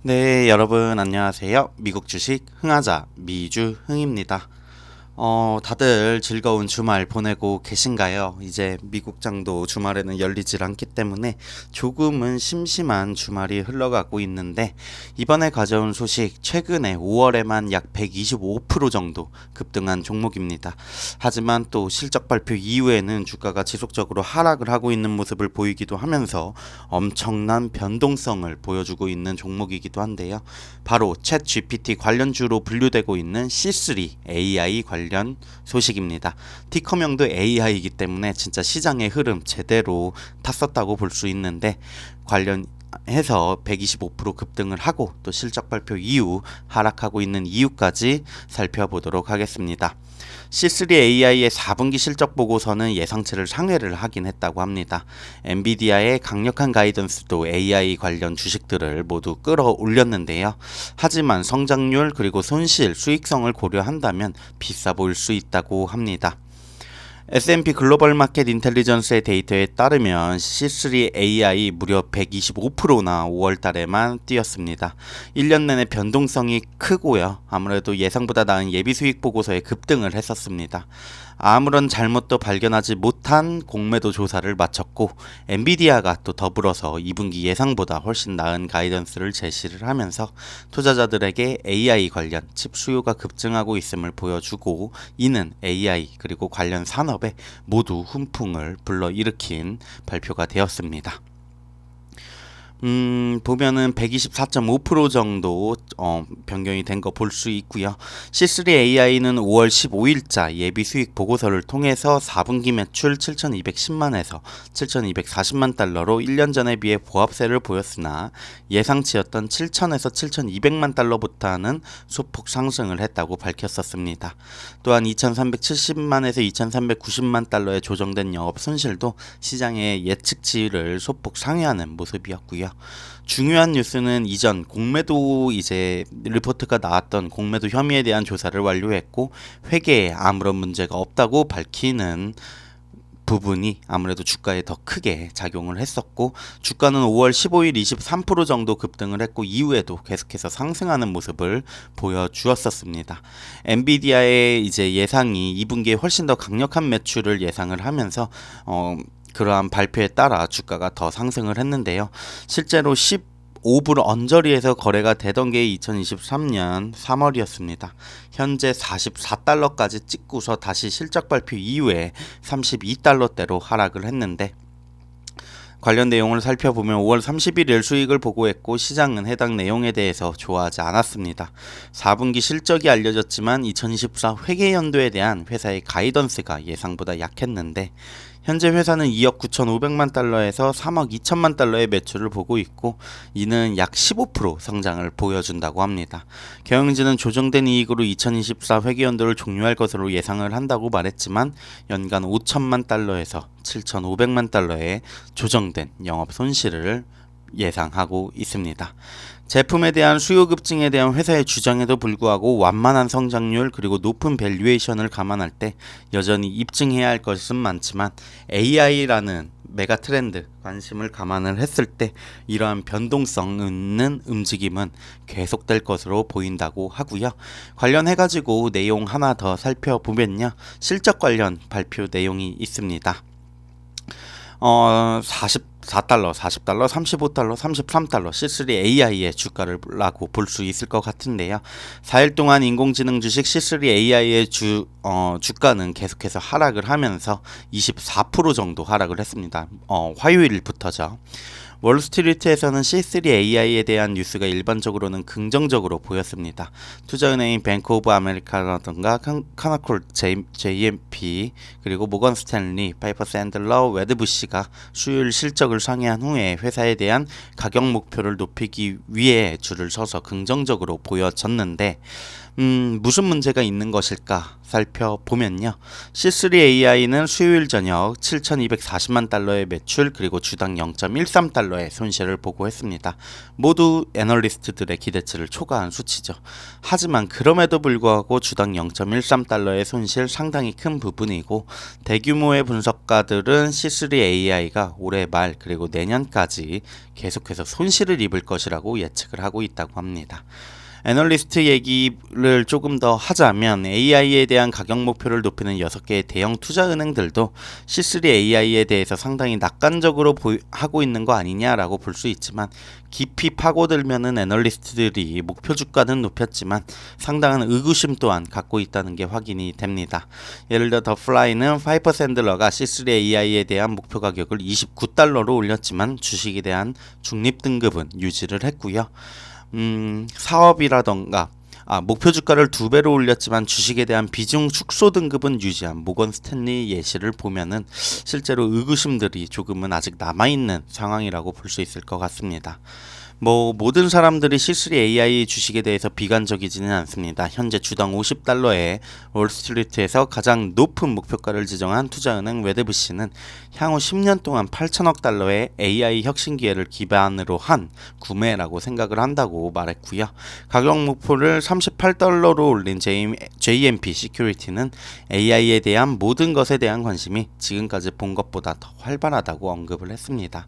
네, 여러분 안녕하세요. 미국 주식 흥하자 미주흥입니다. 다들 즐거운 주말 보내고 계신가요? 이제 미국장도 주말에는 열리질 않기 때문에 조금은 심심한 주말이 흘러가고 있는데 이번에 가져온 소식 최근에 5월에만 약 125% 정도 급등한 종목입니다. 하지만 또 실적 발표 이후에는 주가가 지속적으로 하락을 하고 있는 모습을 보이기도 하면서 엄청난 변동성을 보여주고 있는 종목이기도 한데요. 바로 챗 GPT 관련주로 분류되고 있는 C3 AI 관련 소식입니다. 티커명도 AI이기 때문에 진짜 시장의 흐름 제대로 탔었다고 볼 수 있는데 관련해서 125% 급등을 하고 또 실적 발표 이후 하락하고 있는 이유까지 살펴보도록 하겠습니다. C3AI의 4분기 실적 보고서는 예상치를 상회를 하긴 했다고 합니다. 엔비디아의 강력한 가이던스도 AI 관련 주식들을 모두 끌어올렸는데요. 하지만 성장률 그리고 손실, 수익성을 고려한다면 비싸 보일 수 있다고 합니다. S&P 글로벌 마켓 인텔리전스의 데이터에 따르면 C3AI 무려 125%나 5월 달에만 뛰었습니다. 1년 내내 변동성이 크고요. 아무래도 예상보다 나은 예비 수익 보고서에 급등을 했었습니다. 아무런 잘못도 발견하지 못한 공매도 조사를 마쳤고 엔비디아가 또 더불어서 2분기 예상보다 훨씬 나은 가이던스를 제시를 하면서 투자자들에게 AI 관련 칩 수요가 급증하고 있음을 보여주고 이는 AI 그리고 관련 산업에 모두 훈풍을 불러일으킨 발표가 되었습니다. 보면은 124.5% 정도 변경이 된 거 볼 수 있고요. C3AI는 5월 15일자 예비 수익 보고서를 통해서 4분기 매출 7,210만에서 7,240만 달러로 1년 전에 비해 보합세를 보였으나 예상치였던 7,000에서 7,200만 달러부터는 소폭 상승을 했다고 밝혔었습니다. 또한 2,370만에서 2,390만 달러에 조정된 영업 손실도 시장의 예측치를 소폭 상회하는 모습이었고요. 중요한 뉴스는 이전 공매도 이제 리포트가 나왔던 공매도 혐의에 대한 조사를 완료했고 회계에 아무런 문제가 없다고 밝히는 부분이 아무래도 주가에 더 크게 작용을 했었고 주가는 5월 15일 23% 정도 급등을 했고 이후에도 계속해서 상승하는 모습을 보여주었었습니다. 엔비디아의 이제 예상이 2분기에 훨씬 더 강력한 매출을 예상을 하면서 그러한 발표에 따라 주가가 더 상승을 했는데요. 실제로 15불 언저리에서 거래가 되던 게 2023년 3월이었습니다. 현재 44달러까지 찍고서 다시 실적 발표 이후에 32달러대로 하락을 했는데 관련 내용을 살펴보면 5월 31일 수익을 보고했고 시장은 해당 내용에 대해서 좋아하지 않았습니다. 4분기 실적이 알려졌지만 2024 회계연도에 대한 회사의 가이던스가 예상보다 약했는데 현재 회사는 2억 9,500만 달러에서 3억 2천만 달러의 매출을 보고 있고 이는 약 15% 성장을 보여준다고 합니다. 경영진은 조정된 이익으로 2024 회계연도를 종료할 것으로 예상을 한다고 말했지만 연간 5천만 달러에서 7,500만 달러의 조정된 영업 손실을 예상하고 있습니다. 제품에 대한 수요 급증에 대한 회사의 주장에도 불구하고 완만한 성장률 그리고 높은 밸류에이션을 감안할 때 여전히 입증해야 할 것은 많지만 AI라는 메가 트렌드 관심을 감안을 했을 때 이러한 변동성 있는 움직임은 계속될 것으로 보인다고 하고요. 관련해가지고 내용 하나 더 살펴보면요. 실적 관련 발표 내용이 있습니다. 44달러, 40달러, 35달러, 33달러 C3AI의 주가를라고 볼 수 있을 것 같은데요. 4일 동안 인공지능 주식 C3AI의 주가는 계속해서 하락을 하면서 24% 정도 하락을 했습니다. 화요일부터죠. 월스트리트에서는 C3AI에 대한 뉴스가 일반적으로는 긍정적으로 보였습니다. 투자은행인 뱅크 오브 아메리카라든가 카나콜 JMP 그리고 모건 스탠리, 파이퍼 샌들러, 웨드부시가 수요일 실적을 상회한 후에 회사에 대한 가격 목표를 높이기 위해 줄을 서서 긍정적으로 보여졌는데 무슨 문제가 있는 것일까 살펴보면요. C3AI는 수요일 저녁 7,240만 달러의 매출 그리고 주당 0.13달러 달러의 손실을 보고했습니다. 모두 애널리스트들의 기대치를 초과한 수치죠. 하지만 그럼에도 불구하고 주당 0.13달러의 손실 상당히 큰 부분이고, 대규모의 분석가들은 C3 AI가 올해 말 그리고 내년까지 계속해서 손실을 입을 것이라고 예측을 하고 있다고 합니다. 애널리스트 얘기를 조금 더 하자면 AI에 대한 가격 목표를 높이는 6개의 대형 투자은행들도 C3 AI에 대해서 상당히 낙관적으로 하고 있는 거 아니냐라고 볼 수 있지만, 깊이 파고들면은 애널리스트들이 목표 주가는 높였지만 상당한 의구심 또한 갖고 있다는 게 확인이 됩니다. 예를 들어 더 플라이는 파이퍼 샌들러가 C3 AI에 대한 목표 가격을 29달러로 올렸지만 주식에 대한 중립 등급은 유지를 했고요. 사업이라던가 목표 주가를 2배로 올렸지만 주식에 대한 비중 축소 등급은 유지한 모건 스탠리 예시를 보면은 실제로 의구심들이 조금은 아직 남아있는 상황이라고 볼 수 있을 것 같습니다. 모든 사람들이 C3 AI 주식에 대해서 비관적이지는 않습니다. 현재 주당 50달러에 월스트리트에서 가장 높은 목표가를 지정한 투자은행 웨드부시는 향후 10년 동안 8천억 달러의 AI 혁신 기회를 기반으로 한 구매라고 생각을 한다고 말했고요. 가격 목표를 38달러로 올린 JMP 시큐리티는 AI에 대한 모든 것에 대한 관심이 지금까지 본 것보다 더 활발하다고 언급을 했습니다.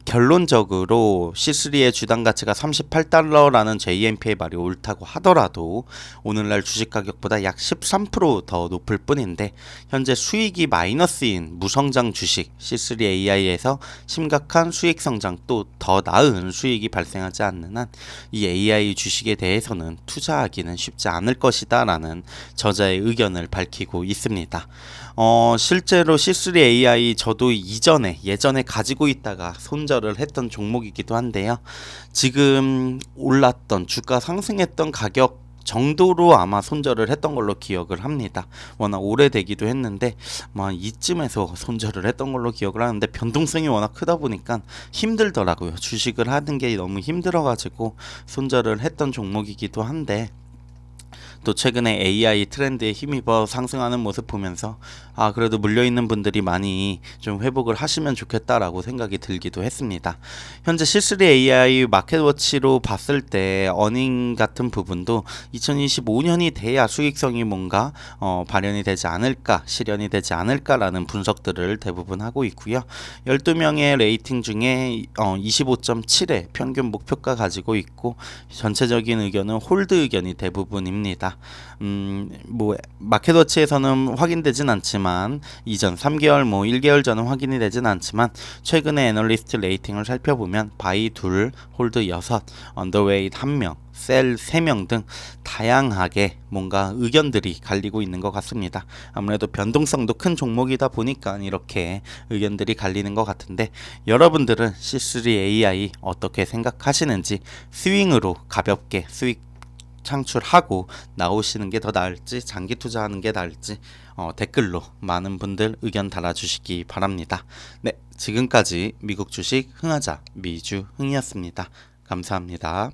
결론적으로 C3의 주당 가치가 38달러라는 JMP의 말이 옳다고 하더라도 오늘날 주식 가격보다 약 13%더 높을 뿐인데, 현재 수익이 마이너스인 무성장 주식 C3 AI에서 심각한 수익 성장 또 더 나은 수익이 발생하지 않는 한 이 AI 주식에 대해서는 투자하기는 쉽지 않을 것이다 라는 저자의 의견을 밝히고 있습니다. 실제로 C3 AI 저도 예전에 가지고 있다가 손절을 했던 종목이기도 한데요. 지금 올랐던 주가 상승했던 가격 정도로 아마 손절을 했던 걸로 기억을 합니다. 워낙 오래되기도 했는데 이쯤에서 손절을 했던 걸로 기억을 하는데, 변동성이 워낙 크다 보니까 힘들더라고요. 주식을 하는 게 너무 힘들어가지고 손절을 했던 종목이기도 한데, 또 최근에 AI 트렌드에 힘입어 상승하는 모습 보면서 그래도 물려있는 분들이 많이 좀 회복을 하시면 좋겠다라고 생각이 들기도 했습니다. 현재 C3 AI 마켓워치로 봤을 때 어닝 같은 부분도 2025년이 돼야 수익성이 뭔가 발현이 되지 않을까, 실현이 되지 않을까라는 분석들을 대부분 하고 있고요. 12명의 레이팅 중에 25.7의 평균 목표가 가지고 있고, 전체적인 의견은 홀드 의견이 대부분입니다. 마켓워치에서는 확인되진 않지만, 이전 3개월 1개월 전은 확인이 되진 않지만, 최근에 애널리스트 레이팅을 살펴보면 바이 2, 홀드 6, 언더웨이트 1명, 셀 3명 등 다양하게 뭔가 의견들이 갈리고 있는 것 같습니다. 아무래도 변동성도 큰 종목이다 보니까 이렇게 의견들이 갈리는 것 같은데, 여러분들은 C3 AI 어떻게 생각하시는지, 스윙으로 가볍게 수익 창출하고 나오시는 게 더 나을지, 장기 투자하는 게 나을지 댓글로 많은 분들 의견 달아주시기 바랍니다. 네, 지금까지 미국 주식 흥하자 미주흥이었습니다. 감사합니다.